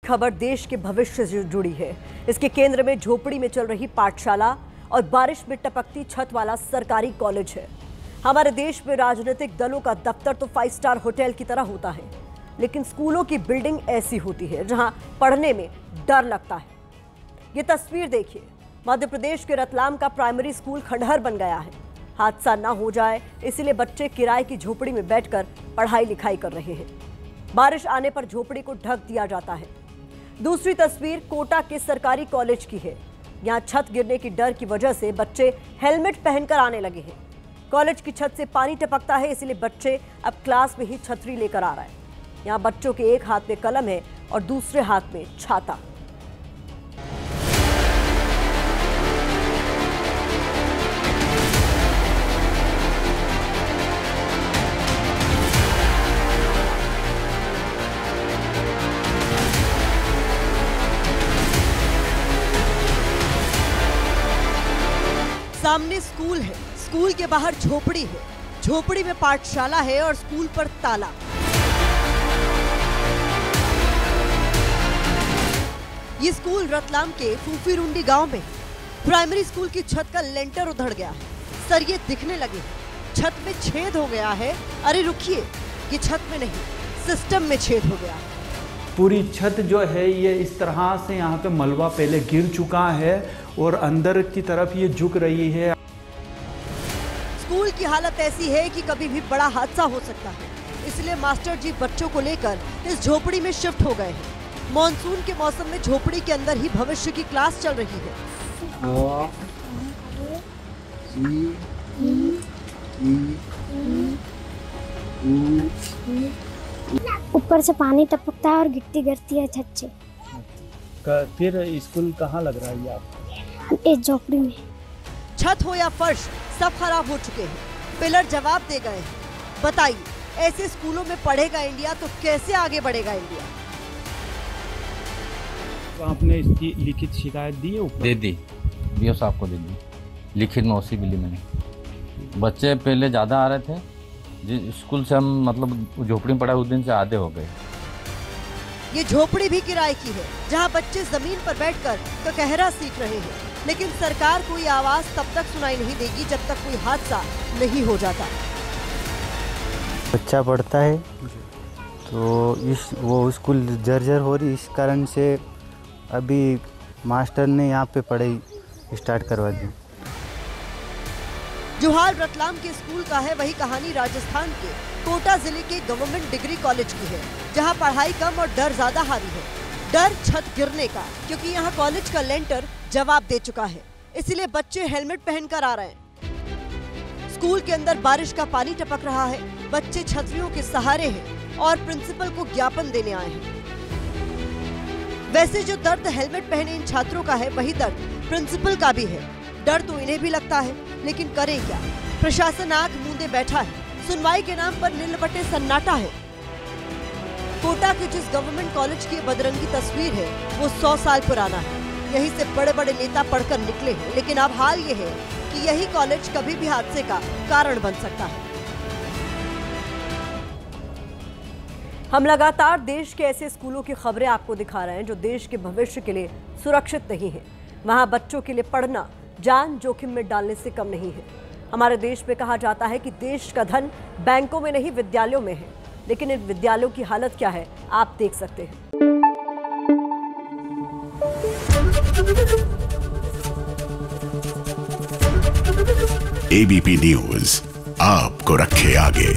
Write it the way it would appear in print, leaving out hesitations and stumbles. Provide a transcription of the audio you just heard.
खबर देश के भविष्य से जुड़ी है। इसके केंद्र में झोपड़ी में चल रही पाठशाला और बारिश में टपकती छत वाला सरकारी कॉलेज है। हमारे देश में राजनीतिक दलों का दफ्तर तो 5 स्टार होटल की तरह होता है, लेकिन स्कूलों की बिल्डिंग ऐसी होती है जहां पढ़ने में डर लगता है। ये तस्वीर देखिए, मध्य प्रदेश के रतलाम का प्राइमरी स्कूल खंडहर बन गया है। हादसा ना हो जाए इसलिए बच्चे किराए की झोपड़ी में बैठकर पढ़ाई लिखाई कर रहे हैं। बारिश आने पर झोपड़ी को ढक दिया जाता है। दूसरी तस्वीर कोटा के सरकारी कॉलेज की है। यहाँ छत गिरने की डर की वजह से बच्चे हेलमेट पहनकर आने लगे हैं। कॉलेज की छत से पानी टपकता है, इसलिए बच्चे अब क्लास में ही छतरी लेकर आ रहे हैं। यहाँ बच्चों के एक हाथ में कलम है और दूसरे हाथ में छाता। सामने स्कूल है, स्कूल के बाहर झोपड़ी है, झोपड़ी में पाठशाला है और स्कूल पर ताला। ये स्कूल रतलाम के फूफीरुंडी गांव में। प्राइमरी स्कूल की छत का लेंटर उधड़ गया है, सरिये दिखने लगे, छत में छेद हो गया है। अरे रुकिए, ये छत में नहीं, सिस्टम में छेद हो गया है। पूरी छत जो है ये इस तरह से यहाँ पे मलबा पहले गिर चुका है और अंदर की तरफ ये झुक रही है। स्कूल की हालत ऐसी है कि कभी भी बड़ा हादसा हो सकता है, इसलिए मास्टर जी बच्चों को लेकर इस झोपड़ी में शिफ्ट हो गए हैं। मॉनसून के मौसम में झोपड़ी के अंदर ही भविष्य की क्लास चल रही है। ऊपर से पानी टपकता है और गिट्टी गिरती है छत से। फिर स्कूल कहाँ लग रहा है ये आपको? इस झोपड़ी में। छत हो या फर्श सब खराब हो चुके हैं, पिलर जवाब दे गए हैं। बताइए, ऐसे स्कूलों में पढ़ेगा इंडिया तो कैसे आगे बढ़ेगा इंडिया? तो आपने इसकी लिखित शिकायत दी है? दे दी, बीओ साहब को दे दी, लिखित में ओसी मिली मैंने। बच्चे पहले ज़्यादा आ रहे थे, जिस स्कूल से हम मतलब झोपड़ी में पढ़ा उस दिन से आधे हो गए। ये झोपड़ी भी किराए की है, जहां बच्चे जमीन पर बैठकर ककहरा सीख रहे हैं, लेकिन सरकार कोई आवाज तब तक सुनाई नहीं देगी जब तक कोई हादसा नहीं हो जाता। बच्चा पढ़ता है तो वो स्कूल जर्जर हो रही, इस कारण से अभी मास्टर ने यहाँ पे पढ़ाई स्टार्ट करवा दी। जो हाल रतलाम के स्कूल का है, वही कहानी राजस्थान के कोटा जिले के गवर्नमेंट डिग्री कॉलेज की है, जहां पढ़ाई कम और डर ज्यादा हावी है। डर छत गिरने का, क्योंकि यहां कॉलेज का लेंटर जवाब दे चुका है, इसलिए बच्चे हेलमेट पहनकर आ रहे हैं। स्कूल के अंदर बारिश का पानी टपक रहा है, बच्चे छतरियों के सहारे हैं और प्रिंसिपल को ज्ञापन देने आए हैं। वैसे जो दर्द हेलमेट पहने इन छात्रों का है, वही दर्द प्रिंसिपल का भी है। डर तो इन्हें भी लगता है, लेकिन करें क्या? प्रशासन आंख मूंदे बैठा है, सुनवाई के नाम पर नीलबटे सन्नाटा है। कोटा के जिस गवर्नमेंट कॉलेज की बदरंगी तस्वीर है, वो 100 साल पुराना है। यहीं से बड़े बड़े नेता पढ़कर निकले हैं, लेकिन अब हाल ये है कि यही कॉलेज कभी भी हादसे का कारण बन सकता है। हम लगातार देश के ऐसे स्कूलों की खबरें आपको दिखा रहे हैं जो देश के भविष्य के लिए सुरक्षित नहीं है। वहां बच्चों के लिए पढ़ना जान जोखिम में डालने से कम नहीं है। हमारे देश में कहा जाता है कि देश का धन बैंकों में नहीं विद्यालयों में है, लेकिन इन विद्यालयों की हालत क्या है आप देख सकते हैं। एबीपी न्यूज आपको रखे आगे।